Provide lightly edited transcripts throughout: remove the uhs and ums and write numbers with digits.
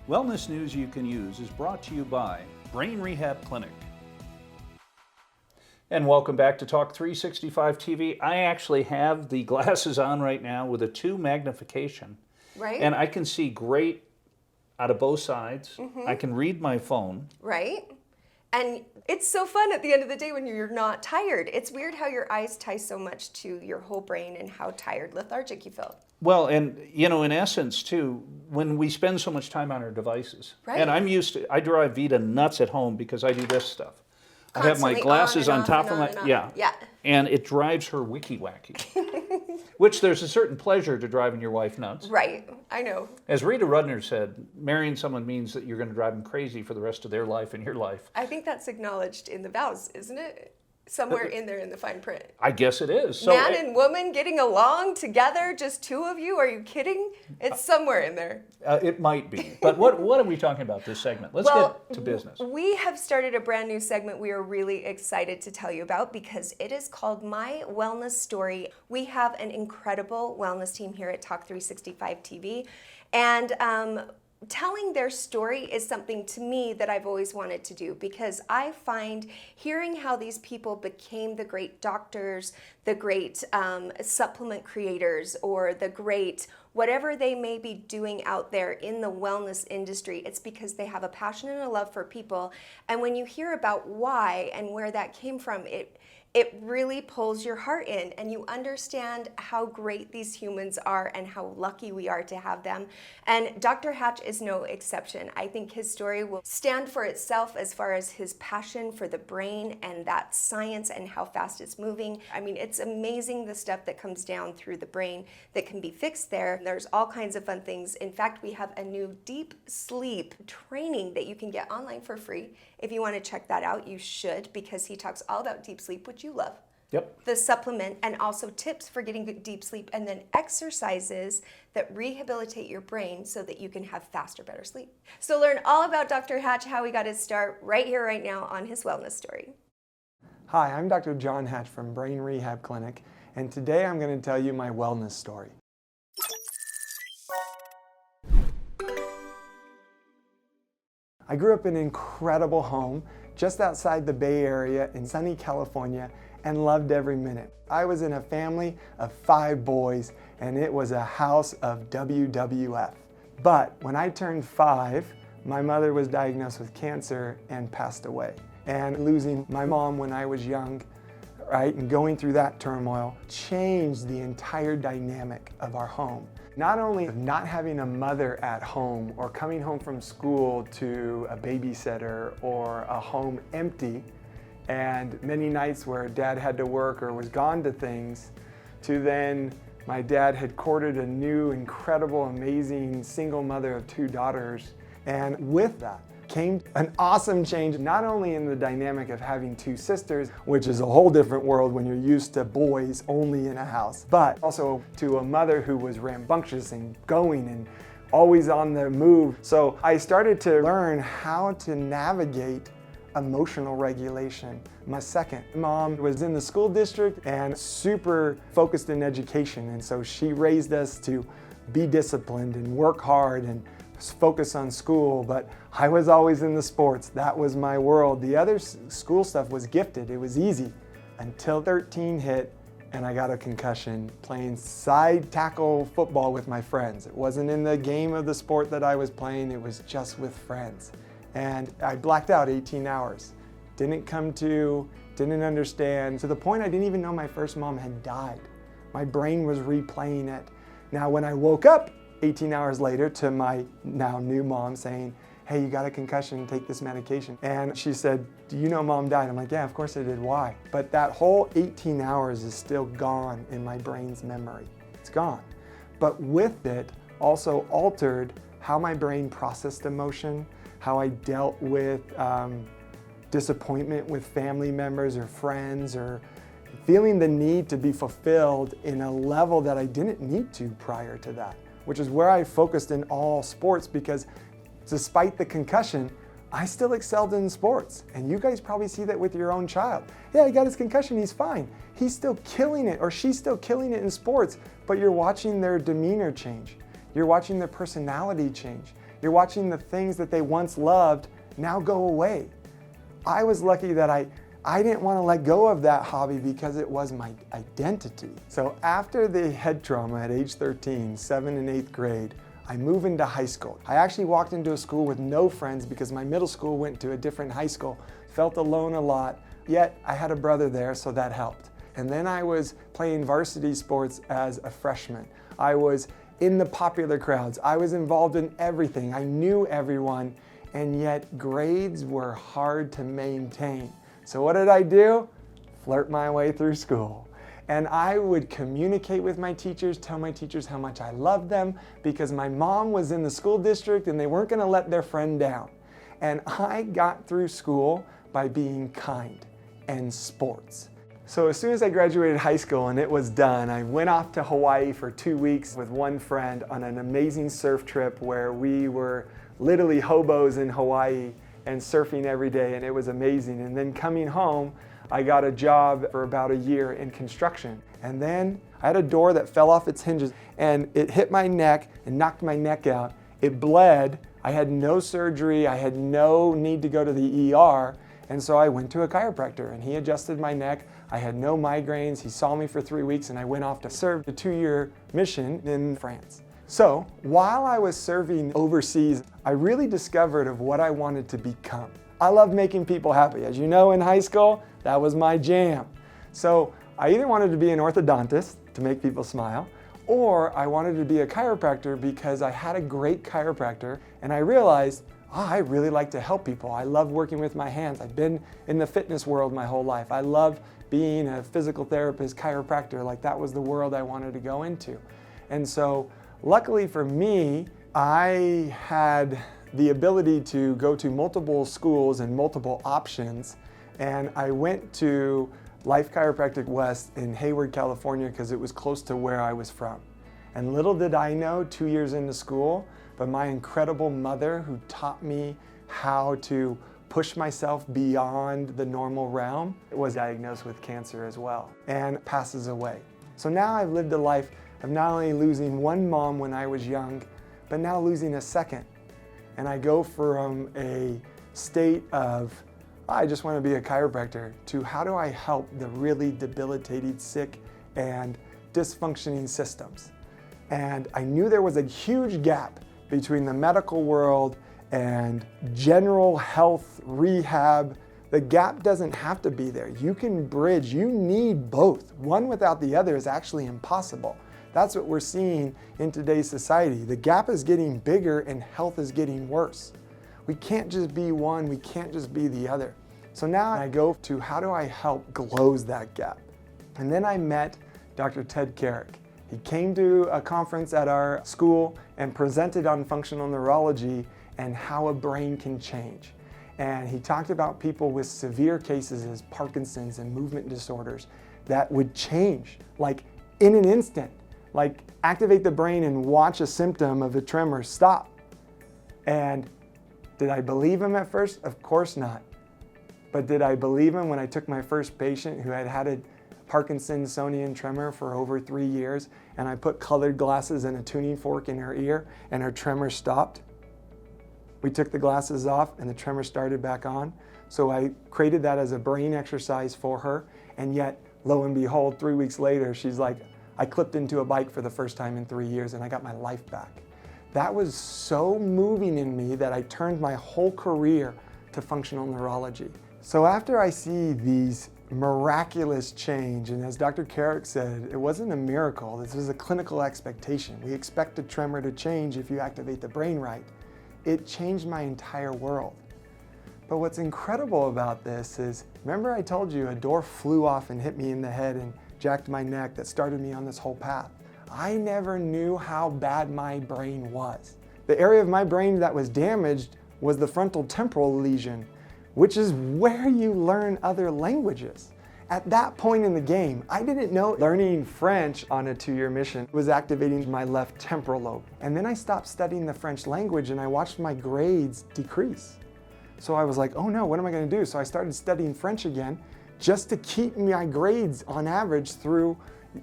Wellness News You Can Use is brought to you by Brain Rehab Clinic. And welcome back to Talk365TV. I actually have the glasses on right now with a 2 magnification. Right. And I can see great out of both sides. I can read my phone. Right. And it's so fun at the end of the day when you're not tired. It's weird how your eyes tie so much to your whole brain and how tired, lethargic you feel. Well, and you know, in essence too, when we spend so much time on our devices, Right. and I drive Vita nuts at home because I do this stuff. I have my Constantly glasses on and top off of and my, on and on. yeah. Yeah. And it drives her wicky-wacky. Which there's a certain pleasure to driving your wife nuts. Right. I know. As Rita Rudner said, marrying someone means that you're going to drive them crazy for the rest of their life and your life. I think that's acknowledged in the vows, isn't it? Somewhere in there in the fine print. I guess it is. So Man and woman getting along together, just 2 of you? Are you kidding? It's somewhere in there. It might be. But what are we talking about this segment? Let's get to business. We have started a brand new segment we are really excited to tell you about because it is called My Wellness Story. We have an incredible wellness team here at Talk365TV. And telling their story is something to me that I've always wanted to do because I find hearing how these people became the great doctors, the great supplement creators, or the great whatever they may be doing out there in the wellness industry, it's because they have a passion and a love for people. And when you hear about why and where that came from, it really pulls your heart in and you understand how great these humans are and how lucky we are to have them. And Dr. Hatch is no exception. I think his story will stand for itself as far as his passion for the brain and that science and how fast it's moving. I mean, it's amazing the stuff that comes down through the brain that can be fixed there. There's all kinds of fun things. In fact, we have a new deep sleep training that you can get online for free. If you want to check that out, you should, because he talks all about deep sleep, which you love. Yep. The supplement, and also tips for getting good deep sleep, and then exercises that rehabilitate your brain so that you can have faster, better sleep. So learn all about Dr. Hatch, how he got his start, right here, right now on his wellness story. Hi, I'm Dr. John Hatch from Brain Rehab Clinic, and today I'm going to tell you my wellness story. I grew up in an incredible home just outside the Bay Area in sunny California and loved every minute. I was in a family of 5 boys and it was a house of WWF. But when I turned 5, my mother was diagnosed with cancer and passed away. And losing my mom when I was young, right, and going through that turmoil changed the entire dynamic of our home. Not only not having a mother at home or coming home from school to a babysitter or a home empty, and many nights where dad had to work or was gone to things, to then my dad had courted a new, incredible, amazing single mother of 2 daughters. And with that came an awesome change, not only in the dynamic of having 2 sisters, which is a whole different world when you're used to boys only in a house, but also to a mother who was rambunctious and going and always on the move. So I started to learn how to navigate emotional regulation. My second mom was in the school district and super focused in education, and so she raised us to be disciplined and work hard and focus on school, but I was always in the sports. That was my world. The other school stuff was gifted. It was easy until 13 hit and I got a concussion playing side tackle football with my friends. It wasn't in the game of the sport that I was playing, it was just with friends. And I blacked out 18 hours. Didn't understand, to the point I didn't even know my first mom had died. My brain was replaying it. Now when I woke up 18 hours later to my now new mom saying, hey, you got a concussion, take this medication. And she said, do you know mom died? I'm like, yeah, of course I did, why? But that whole 18 hours is still gone in my brain's memory. It's gone. But with it also altered how my brain processed emotion, how I dealt with disappointment with family members or friends, or feeling the need to be fulfilled in a level that I didn't need to prior to that, which is where I focused in all sports, because despite the concussion, I still excelled in sports. And you guys probably see that with your own child. Yeah, he got his concussion, he's fine. He's still killing it, or she's still killing it in sports, but you're watching their demeanor change. You're watching their personality change. You're watching the things that they once loved now go away. I was lucky that I didn't want to let go of that hobby because it was my identity. So after the head trauma at age 13, 7th and 8th grade, I moved into high school. I actually walked into a school with no friends because my middle school went to a different high school. Felt alone a lot, yet I had a brother there, so that helped. And then I was playing varsity sports as a freshman. I was in the popular crowds. I was involved in everything. I knew everyone, and yet grades were hard to maintain. So what did I do? Flirt my way through school. And I would communicate with my teachers, tell my teachers how much I loved them because my mom was in the school district and they weren't gonna let their friend down. And I got through school by being kind and sports. So as soon as I graduated high school and it was done, I went off to Hawaii for 2 weeks with one friend on an amazing surf trip where we were literally hobos in Hawaii and surfing every day, and it was amazing. And then coming home, I got a job for about a year in construction. And then I had a door that fell off its hinges and it hit my neck and knocked my neck out. It bled. I had no surgery. I had no need to go to the ER. And so I went to a chiropractor and he adjusted my neck. I had no migraines. He saw me for 3 weeks and I went off to serve a 2-year mission in France. So while I was serving overseas, I really discovered of what I wanted to become. I love making people happy. As you know, in high school, that was my jam. So I either wanted to be an orthodontist to make people smile, or I wanted to be a chiropractor because I had a great chiropractor and I realized, I really like to help people. I love working with my hands. I've been in the fitness world my whole life. I love being a physical therapist, chiropractor, like that was the world I wanted to go into. And so luckily for me, I had the ability to go to multiple schools and multiple options. And I went to Life Chiropractic West in Hayward, California, because it was close to where I was from. And little did I know 2 years into school, but my incredible mother who taught me how to push myself beyond the normal realm was diagnosed with cancer as well and passes away. So now I've lived a life of not only losing one mom when I was young, but now losing a second. And I go from a state of, I just want to be a chiropractor, to how do I help the really debilitated, sick, and dysfunctioning systems. And I knew there was a huge gap between the medical world and general health rehab. The gap doesn't have to be there. You can bridge, you need both. One without the other is actually impossible. That's what we're seeing in today's society. The gap is getting bigger and health is getting worse. We can't just be one, we can't just be the other. So now I go to how do I help close that gap? And then I met Dr. Ted Carrick. He came to a conference at our school and presented on functional neurology and how a brain can change. And he talked about people with severe cases as Parkinson's and movement disorders that would change, like in an instant, like activate the brain and watch a symptom of a tremor stop. And did I believe him at first? Of course not. But did I believe him when I took my first patient who had had a Parkinsonian tremor for over 3 years, and I put colored glasses and a tuning fork in her ear and her tremor stopped? We took the glasses off and the tremor started back on. So I created that as a brain exercise for her, and yet lo and behold, 3 weeks later, she's like, I clipped into a bike for the first time in 3 years and I got my life back. That was so moving in me that I turned my whole career to functional neurology. So after I see these miraculous change, and as Dr. Carrick said, it wasn't a miracle, this was a clinical expectation. We expect a tremor to change if you activate the brain right. It changed my entire world. But what's incredible about this is, remember I told you a door flew off and hit me in the head and jacked my neck that started me on this whole path. I never knew how bad my brain was. The area of my brain that was damaged was the frontal temporal lesion, which is where you learn other languages. At that point in the game, I didn't know learning French on a 2-year mission was activating my left temporal lobe. And then I stopped studying the French language and I watched my grades decrease. So I was like, oh no, what am I gonna do? So I started studying French again just to keep my grades on average through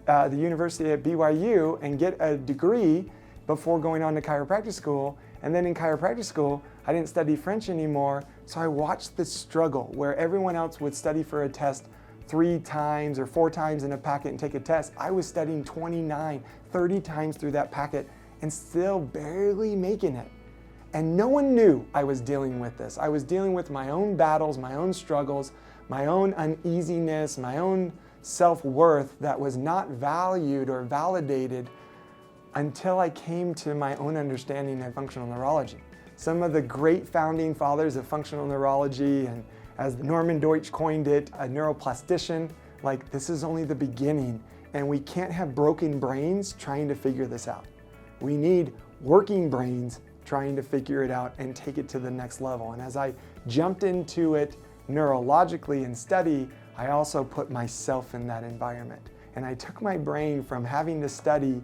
the university at BYU and get a degree before going on to chiropractic school. And then in chiropractic school, I didn't study French anymore, so I watched the struggle where everyone else would study for a test 3 times or 4 times in a packet and take a test. I was studying 29, 30 times through that packet and still barely making it. And no one knew I was dealing with this. I was dealing with my own battles, my own struggles, my own uneasiness, my own self-worth that was not valued or validated until I came to my own understanding of functional neurology. Some of the great founding fathers of functional neurology, and as Norman Deutsch coined it, a neuroplastician, like, this is only the beginning, and we can't have broken brains trying to figure this out. We need working brains trying to figure it out and take it to the next level. And as I jumped into it neurologically in study, I also put myself in that environment. And I took my brain from having to study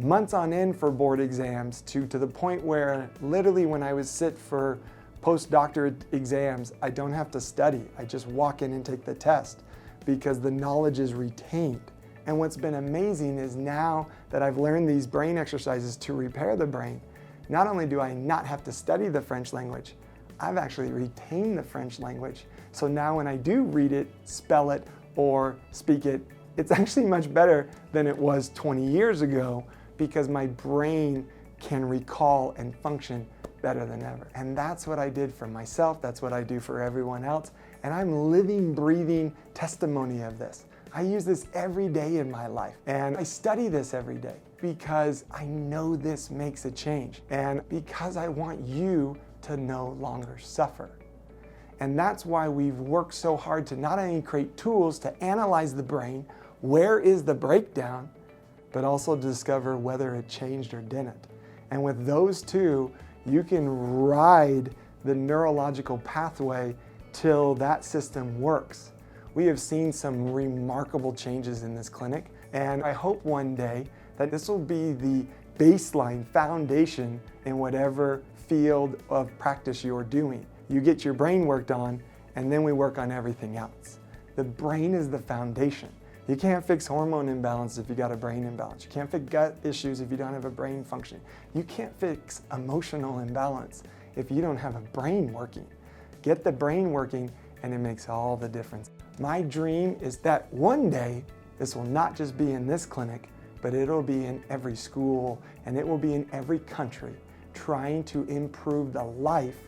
months on end for board exams to the point where literally when I would sit for postdoctorate exams, I don't have to study. I just walk in and take the test because the knowledge is retained. And what's been amazing is now that I've learned these brain exercises to repair the brain, not only do I not have to study the French language, I've actually retained the French language. So now when I do read it, spell it, or speak it, it's actually much better than it was 20 years ago because my brain can recall and function better than ever. And that's what I did for myself, that's what I do for everyone else, and I'm living, breathing testimony of this. I use this every day in my life, and I study this every day because I know this makes a change, and because I want you to no longer suffer. And that's why we've worked so hard to not only create tools to analyze the brain, where is the breakdown, but also discover whether it changed or didn't. And with those two, you can ride the neurological pathway till that system works. We have seen some remarkable changes in this clinic, and I hope one day that this will be the baseline foundation in whatever field of practice you're doing. You get your brain worked on, and then we work on everything else. The brain is the foundation. You can't fix hormone imbalance if you got a brain imbalance. You can't fix gut issues if you don't have a brain function. You can't fix emotional imbalance if you don't have a brain working. Get the brain working, and it makes all the difference. My dream is that one day, this will not just be in this clinic, but it'll be in every school, and it will be in every country, trying to improve the life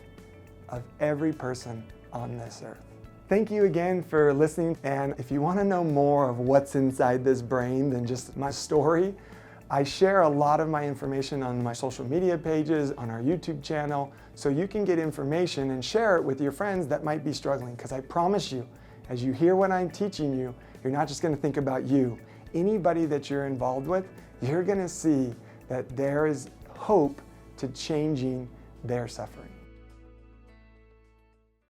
of every person on this earth. Thank you again for listening, and if you want to know more of what's inside this brain than just my story, I share a lot of my information on my social media pages, on our YouTube channel, so you can get information and share it with your friends that might be struggling, because I promise you, as you hear what I'm teaching you, you're not just going to think about you. Anybody that you're involved with, you're going to see that there is hope to changing their suffering.